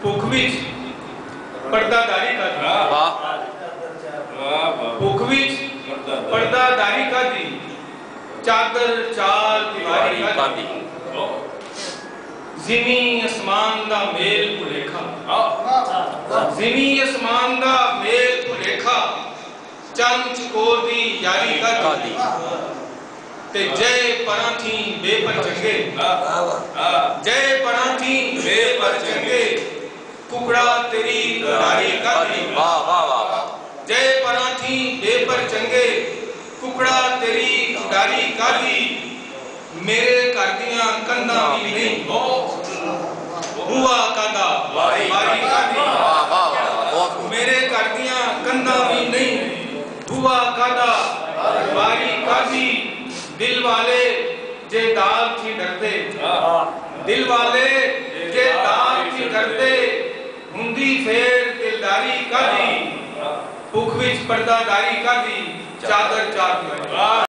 ਭੁੱਖ ਵਿੱਚ ਪਰਦਾਦਾਰੀ ਕਰਦੀ। ਵਾਹ ਭੁੱਖ ਵਿੱਚ ਪਰਦਾਦਾਰੀ ਕਰਦੀ, ਚਾਦਰ ਚਾਲ ਦੀਵਾਰੀ ਕਰਦੀ। ਜ਼ਮੀਨ ਅਸਮਾਨ ਦਾ ਮੇਲ ਭੁਲੇਖਾ, ਜ਼ਮੀਨ ਅਸਮਾਨ ਦਾ ਮੇਲ ਭੁਲੇਖਾ, ਚੰਨ ਚਕੋਰ ਦੀ ਯਾਰੀ ਕਰਦੀ। ਤੇ ਜੈ ਪਰਾਂਠੀ ਬੇਪਰ ਚੰਗੇ, ਜੈ ਪਰਾਂਠੀ ਬੇਪਰ ਚੰਗੇ, ਕੁਕੜਾ ਤੇਰੀ ਉਡਾਰੀ ਕਰਦੀ। ਵਾਹ ਵਾਹ ਵਾਹ। ਜੈ ਪਰਾਂਠੀ ਬੇਪਰ ਚੰਗੇ, ਕੁਕੜਾ ਤੇਰੀ ਉਡਾਰੀ ਕਰਦੀ। ਮੇਰੇ ਘਰ ਦੀਆਂ ਕੰਧਾਂ ਵੀ ਨਹੀਂ, ਬੂਆ ਕਾਦਾ ਵਾਰੀ ਕਰਦੀ। ਵਾਹ ਵਾਹ। ਮੇਰੇ ਘਰ ਦੀਆਂ ਕੰਧਾਂ ਵੀ ਨਹੀਂ, ਬੂਆ ਕਾਦਾ ਵਾਰੀ ਕਰਦੀ। दिल वाले जे दाल थी डरते, दिल वाले जे दाल थी डरते, हुंदी फेर दिलदारी करदी। भुख विच पर्दादारी करदी, चादर चादर।